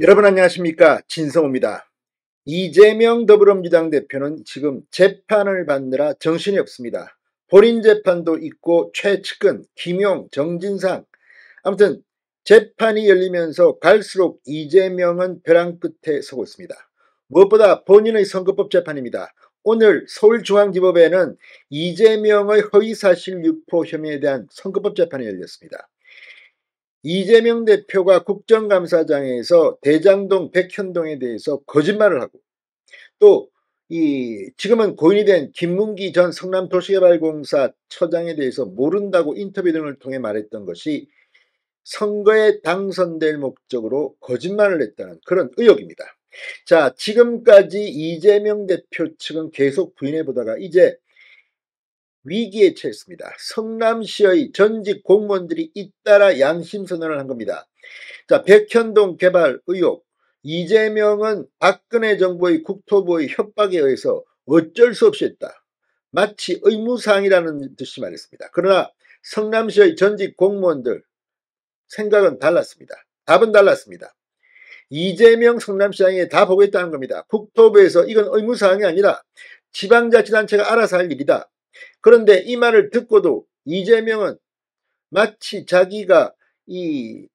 여러분 안녕하십니까, 진성호입니다. 이재명 더불어민주당 대표는 지금 재판을 받느라 정신이 없습니다. 본인 재판도 있고 최측근, 김용, 정진상, 아무튼 재판이 열리면서 갈수록 이재명은 벼랑 끝에 서고 있습니다. 무엇보다 본인의 선거법 재판입니다. 오늘 서울중앙지법에는 이재명의 허위사실 유포 혐의에 대한 선거법 재판이 열렸습니다. 이재명 대표가 국정감사장에서 대장동 백현동에 대해서 거짓말을 하고, 또 지금은 고인이 된 김문기 전 성남도시개발공사 처장에 대해서 모른다고 인터뷰 등을 통해 말했던 것이 선거에 당선될 목적으로 거짓말을 했다는 그런 의혹입니다. 자, 지금까지 이재명 대표 측은 계속 부인해 보다가 이제 위기에 처했습니다. 성남시의 전직 공무원들이 잇따라 양심선언을 한 겁니다. 자, 백현동 개발 의혹. 이재명은 박근혜 정부의 국토부의 협박에 의해서 어쩔 수 없이 했다. 마치 의무사항이라는 듯이 말했습니다. 그러나 성남시의 전직 공무원들 생각은 달랐습니다. 답은 달랐습니다. 이재명 성남시장에 다 보겠다는 겁니다. 국토부에서 이건 의무사항이 아니라 지방자치단체가 알아서 할 일이다. 그런데 이 말을 듣고도 이재명은 마치 자기가 이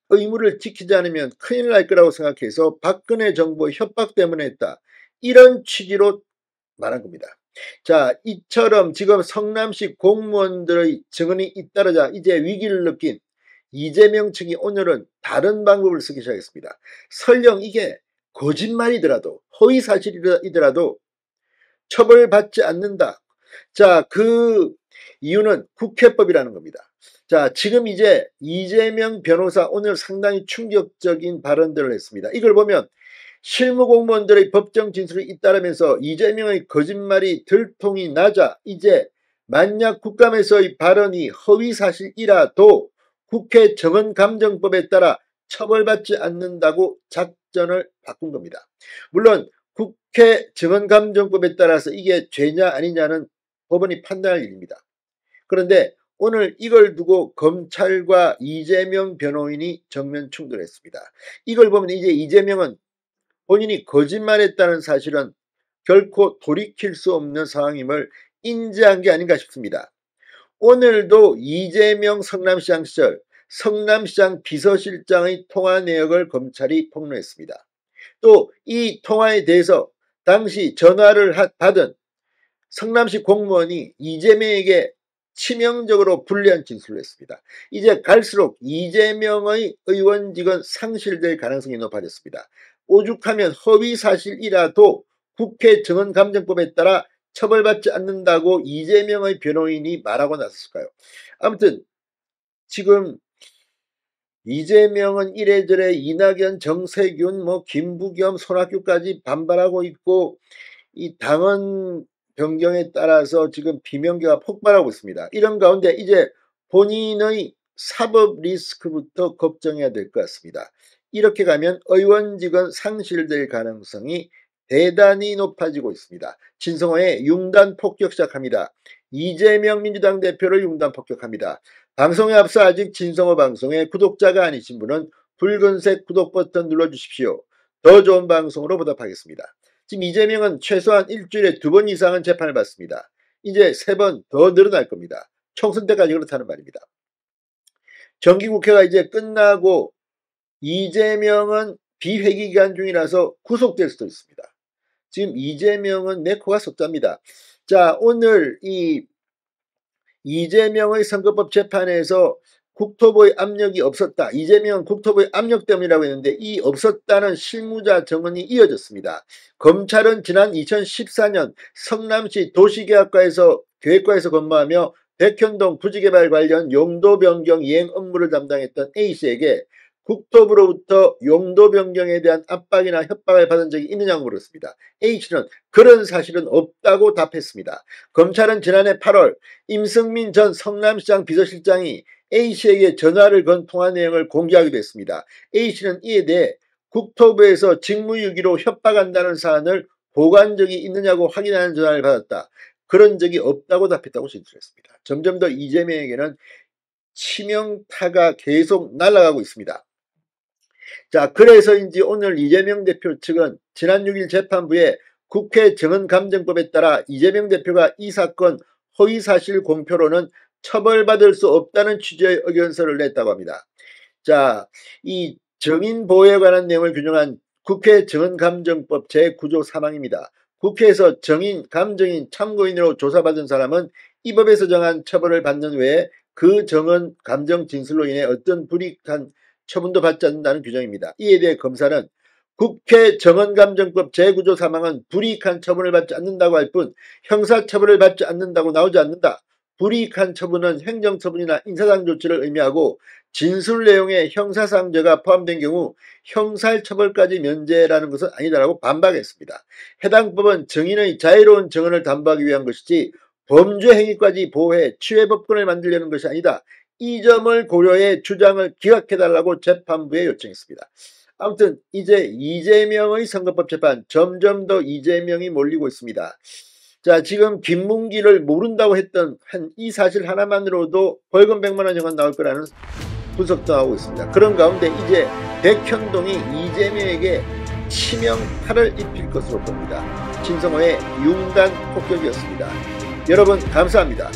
의무를 지키지 않으면 큰일 날 거라고 생각해서 박근혜 정부의 협박 때문에 했다, 이런 취지로 말한 겁니다. 자, 이처럼 지금 성남시 공무원들의 증언이 잇따르자 이제 위기를 느낀 이재명 측이 오늘은 다른 방법을 쓰기 시작했습니다. 설령 이게 거짓말이더라도, 허위사실이더라도 처벌받지 않는다. 자, 그 이유는 국회법이라는 겁니다. 자, 지금 이제 이재명 변호사 오늘 상당히 충격적인 발언들을 했습니다. 이걸 보면 실무공무원들의 법정 진술이 잇따르면서 이재명의 거짓말이 들통이 나자 이제 만약 국감에서의 발언이 허위사실이라도 국회 정언감정법에 따라 처벌받지 않는다고 작전을 바꾼 겁니다. 물론 국회 정언감정법에 따라서 이게 죄냐 아니냐는 법원이 판단할 일입니다. 그런데 오늘 이걸 두고 검찰과 이재명 변호인이 정면 충돌했습니다. 이걸 보면 이제 이재명은 본인이 거짓말했다는 사실은 결코 돌이킬 수 없는 상황임을 인지한 게 아닌가 싶습니다. 오늘도 이재명 성남시장 시절 성남시장 비서실장의 통화 내역을 검찰이 폭로했습니다. 또 이 통화에 대해서 당시 전화를 받은 성남시 공무원이 이재명에게 치명적으로 불리한 진술을 했습니다. 이제 갈수록 이재명의 의원직은 상실될 가능성이 높아졌습니다. 오죽하면 허위사실이라도 국회 정언감정법에 따라 처벌받지 않는다고 이재명의 변호인이 말하고 나섰을까요? 아무튼 지금 이재명은 이래저래 이낙연, 정세균, 김부겸, 손학규까지 반발하고 있고, 이 당원 변경에 따라서 지금 비명계가 폭발하고 있습니다. 이런 가운데 이제 본인의 사법 리스크부터 걱정해야 될 것 같습니다. 이렇게 가면 의원직은 상실될 가능성이 대단히 높아지고 있습니다. 진성호의 융단 폭격 시작합니다. 이재명 민주당 대표를 융단 폭격합니다. 방송에 앞서 아직 진성호 방송에 구독자가 아니신 분은 붉은색 구독 버튼 눌러주십시오. 더 좋은 방송으로 보답하겠습니다. 지금 이재명은 최소한 일주일에 2번 이상은 재판을 받습니다. 이제 3번 더 늘어날 겁니다. 총선 때까지 그렇다는 말입니다. 정기국회가 이제 끝나고 이재명은 비회기 기간 중이라서 구속될 수도 있습니다. 지금 이재명은 내 코가 석자입니다. 자, 오늘 이재명의 선거법 재판에서 국토부의 압력이 없었다, 이재명은 국토부의 압력 때문이라고 했는데 이 없었다는 실무자 정언이 이어졌습니다. 검찰은 지난 2014년 성남시 도시계획과에서 근무하며 백현동 부지개발 관련 용도 변경 이행 업무를 담당했던 A씨에게 국토부로부터 용도 변경에 대한 압박이나 협박을 받은 적이 있느냐고 물었습니다. A씨는 그런 사실은 없다고 답했습니다. 검찰은 지난해 8월 임승민 전 성남시장 비서실장이 A씨에게 전화를 건 통화 내용을 공개하기도 했습니다. A씨는 이에 대해 국토부에서 직무유기로 협박한다는 사안을 보고한 적이 있느냐고 확인하는 전화를 받았다, 그런 적이 없다고 답했다고 진술했습니다. 점점 더 이재명에게는 치명타가 계속 날아가고 있습니다. 자, 그래서인지 오늘 이재명 대표 측은 지난 6일 재판부에 국회 정언감정법에 따라 이재명 대표가 이 사건 허위사실 공표로는 처벌받을 수 없다는 취지의 의견서를 냈다고 합니다. 자, 이 정인 보호에 관한 내용을 규정한 국회 정언감정법 제9조 3항입니다. 국회에서 정인, 감정인, 참고인으로 조사받은 사람은 이 법에서 정한 처벌을 받는 외에 그 정언, 감정, 진술로 인해 어떤 불이익한 처분도 받지 않는다는 규정입니다. 이에 대해 검사는 국회 정언감정법 제9조 3항은 불이익한 처분을 받지 않는다고 할 뿐 형사처벌을 받지 않는다고 나오지 않는다. 불이익한 처분은 행정처분이나 인사상 조치를 의미하고 진술 내용에 형사상 죄가 포함된 경우 형사처벌까지 면제라는 것은 아니다라고 반박했습니다. 해당 법은 정인의 자유로운 정언을 담보하기 위한 것이지 범죄 행위까지 보호해 취해법권을 만들려는 것이 아니다. 이 점을 고려해 주장을 기각해달라고 재판부에 요청했습니다. 아무튼 이제 이재명의 선거법 재판 점점 더 이재명이 몰리고 있습니다. 자, 지금 김문기를 모른다고 했던 이 사실 하나만으로도 벌금 100만 원 정도 나올 거라는 분석도 하고 있습니다. 그런 가운데 이제 백현동이 이재명에게 치명 탈을 입힐 것으로 봅니다. 진성호의 융단 폭격이었습니다. 여러분 감사합니다.